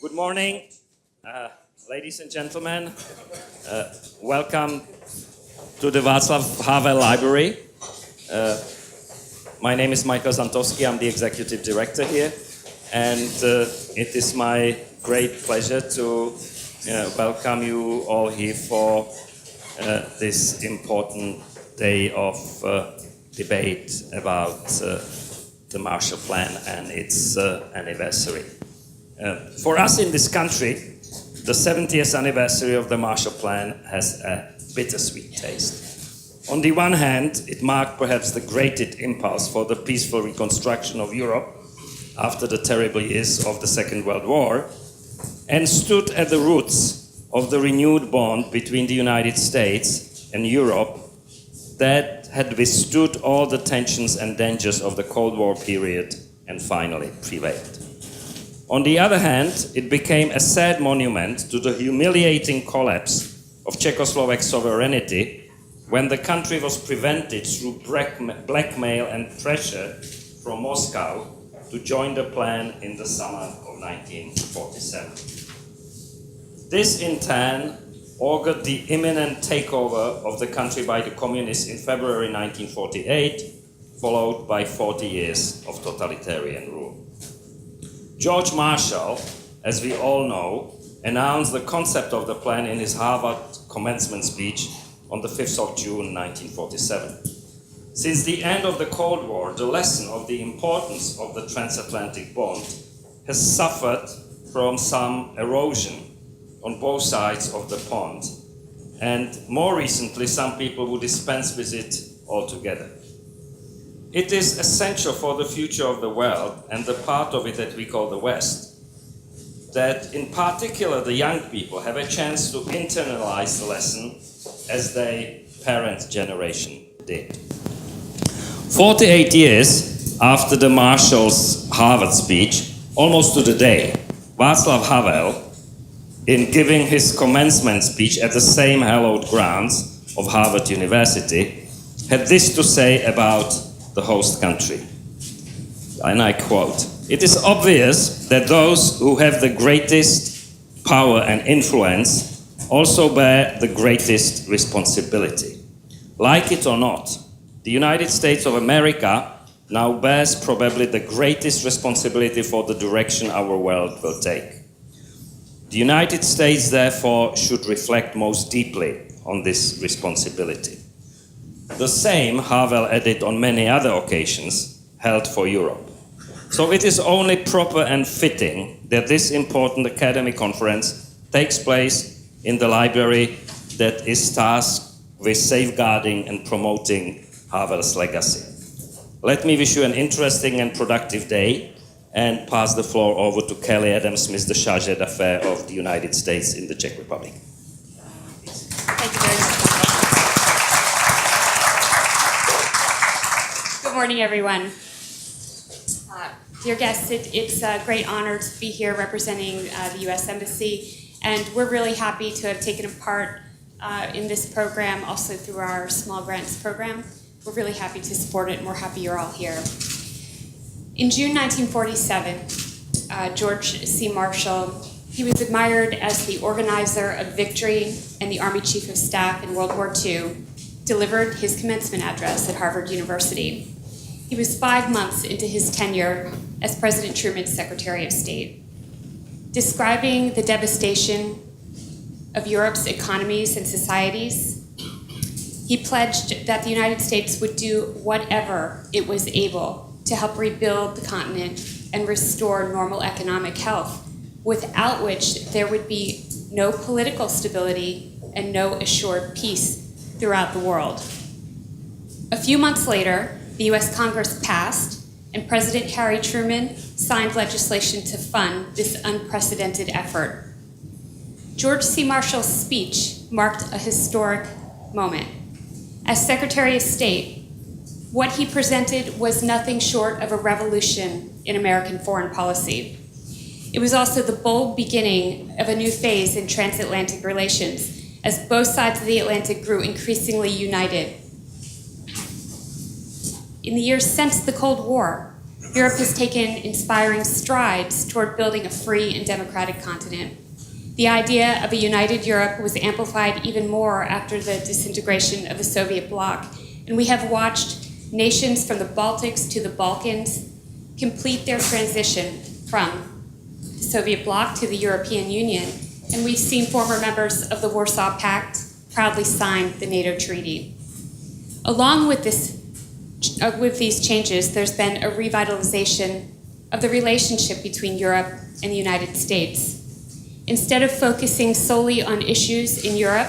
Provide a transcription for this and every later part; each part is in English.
Good morning, ladies and gentlemen. Welcome to the Václav Havel Library. My name is Michael Zantowski. I'm the executive director here, and it is my great pleasure to welcome you all here for this important day of debate about the Marshall Plan and its anniversary. For us in this country, the 70th anniversary of the Marshall Plan has a bittersweet taste. On the one hand, it marked perhaps the greatest impulse for the peaceful reconstruction of Europe after the terrible years of the Second World War, and stood at the roots of the renewed bond between the United States and Europe that had withstood all the tensions and dangers of the Cold War period and finally prevailed. On the other hand, it became a sad monument to the humiliating collapse of Czechoslovak sovereignty when the country was prevented through blackmail and pressure from Moscow to join the plan in the summer of 1947. This in turn augured the imminent takeover of the country by the communists in February 1948, followed by 40 years of totalitarian rule. George Marshall, as we all know, announced the concept of the plan in his Harvard commencement speech on the 5th of June 1947. Since the end of the Cold War, the lesson of the importance of the transatlantic bond has suffered from some erosion on both sides of the pond, and more recently, some people would dispense with it altogether. It is essential for the future of the world and the part of it that we call the West, that in particular the young people have a chance to internalize the lesson as their parent generation did. 48 years after the Marshall's Harvard speech, almost to the day, Václav Havel, in giving his commencement speech at the same hallowed grounds of Harvard University, had this to say about the host country. And I quote, "It is obvious that those who have the greatest power and influence also bear the greatest responsibility. Like it or not, the United States of America now bears probably the greatest responsibility for the direction our world will take. The United States, therefore, should reflect most deeply on this responsibility. The same, Havel added on many other occasions, held for Europe. So it is only proper and fitting that this important academic conference takes place in the library that is tasked with safeguarding and promoting Havel's legacy. Let me wish you an interesting and productive day and pass the floor over to Kelly Adams-Smith, the Chargé d'Affaires of the United States in the Czech Republic. Thank you very much. Good morning, everyone. Dear guests, it's a great honor to be here representing the U.S. Embassy, and we're really happy to have taken part in this program, also through our small grants program. We're really happy to support it, and we're happy you're all here. In June 1947, George C. Marshall, he was admired as the organizer of victory and the Army Chief of Staff in World War II, delivered his commencement address at Harvard University. He was 5 months into his tenure as President Truman's Secretary of State. Describing the devastation of Europe's economies and societies, he pledged that the United States would do whatever it was able to help rebuild the continent and restore normal economic health, without which there would be no political stability and no assured peace throughout the world. A few months later, the US Congress passed, and President Harry Truman signed legislation to fund this unprecedented effort. George C. Marshall's speech marked a historic moment. As Secretary of State, what he presented was nothing short of a revolution in American foreign policy. It was also the bold beginning of a new phase in transatlantic relations, as both sides of the Atlantic grew increasingly united. In the years since the Cold War, Europe has taken inspiring strides toward building a free and democratic continent. The idea of a united Europe was amplified even more after the disintegration of the Soviet bloc, and we have watched nations from the Baltics to the Balkans complete their transition from the Soviet bloc to the European Union, and we've seen former members of the Warsaw Pact proudly sign the NATO treaty. Along with these changes, there's been a revitalization of the relationship between Europe and the United States. Instead of focusing solely on issues in Europe,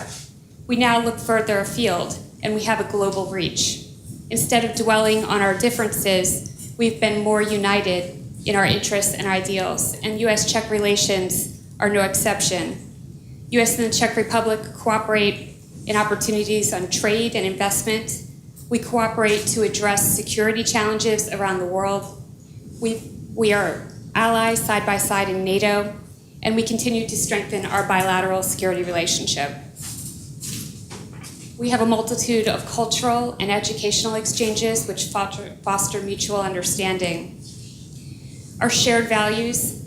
we now look further afield and we have a global reach. Instead of dwelling on our differences, we've been more united in our interests and ideals, and US-Czech relations are no exception. US and the Czech Republic cooperate in opportunities on trade and investment. We cooperate to address security challenges around the world. We are allies side by side in NATO, and we continue to strengthen our bilateral security relationship. We have a multitude of cultural and educational exchanges which foster mutual understanding. Our shared values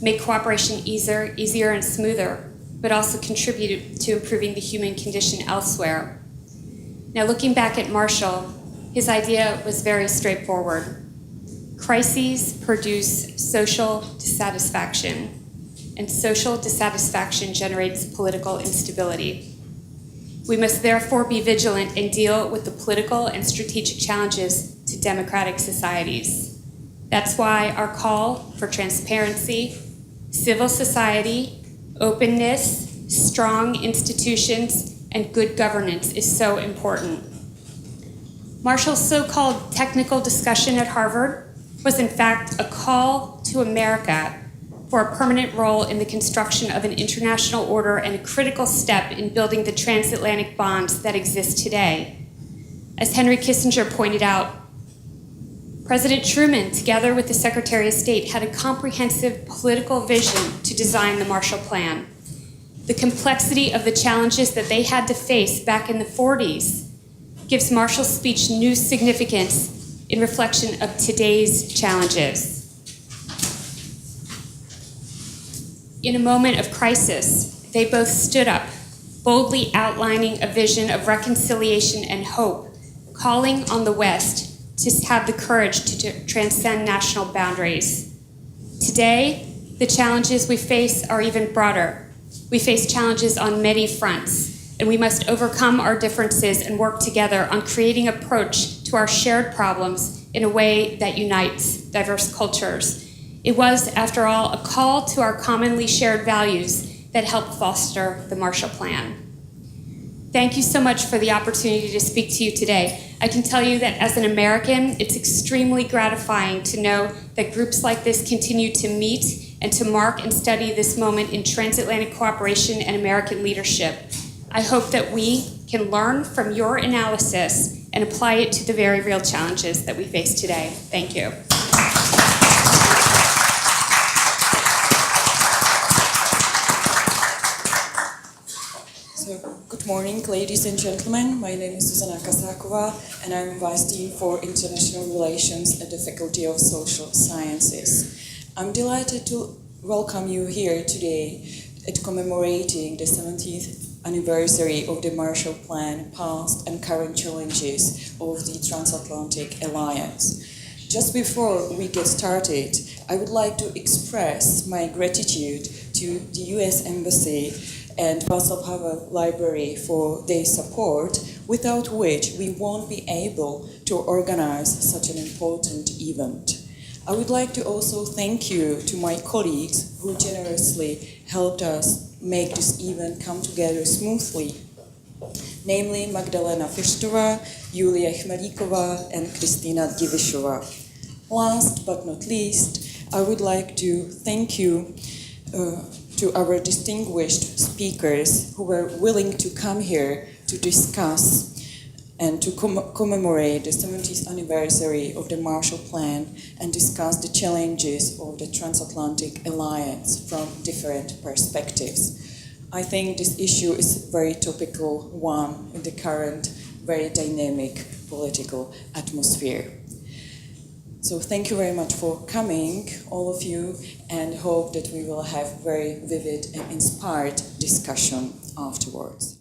make cooperation easier and smoother, but also contribute to improving the human condition elsewhere. Now, looking back at Marshall, his idea was very straightforward. Crises produce social dissatisfaction, and social dissatisfaction generates political instability. We must therefore be vigilant and deal with the political and strategic challenges to democratic societies. That's why our call for transparency, civil society, openness, strong institutions, and good governance is so important. Marshall's so-called technical discussion at Harvard was in fact a call to America for a permanent role in the construction of an international order and a critical step in building the transatlantic bonds that exist today. As Henry Kissinger pointed out, President Truman, together with the Secretary of State, had a comprehensive political vision to design the Marshall Plan. The complexity of the challenges that they had to face back in the 40s gives Marshall's speech new significance in reflection of today's challenges. In a moment of crisis, they both stood up, boldly outlining a vision of reconciliation and hope, calling on the West to have the courage to transcend national boundaries. Today, the challenges we face are even broader. We face challenges on many fronts, and we must overcome our differences and work together on creating an approach to our shared problems in a way that unites diverse cultures. It was, after all, a call to our commonly shared values that helped foster the Marshall Plan. Thank you so much for the opportunity to speak to you today. I can tell you that as an American, it's extremely gratifying to know that groups like this continue to meet and to mark and study this moment in transatlantic cooperation and American leadership. I hope that we can learn from your analysis and apply it to the very real challenges that we face today. Thank you. Good morning, ladies and gentlemen. My name is Zuzana Kasáková, and I'm Vice Dean for International Relations at the Faculty of Social Sciences. I'm delighted to welcome you here today at commemorating the 70th anniversary of the Marshall Plan, past and current challenges of the Transatlantic Alliance. Just before we get started, I would like to express my gratitude to the US Embassy and Václav Havel Library for their support, without which we won't be able to organize such an important event. I would like to also thank you to my colleagues who generously helped us make this event come together smoothly, namely Magdalena Fištová, Julia Chmelíková, and Kristýna Divišová. Last but not least, I would like to thank you to our distinguished speakers who were willing to come here to discuss and to commemorate the 70th anniversary of the Marshall Plan and discuss the challenges of the Transatlantic Alliance from different perspectives. I think this issue is a very topical one in the current very dynamic political atmosphere. So thank you very much for coming, all of you, and hope that we will have very vivid and inspired discussion afterwards.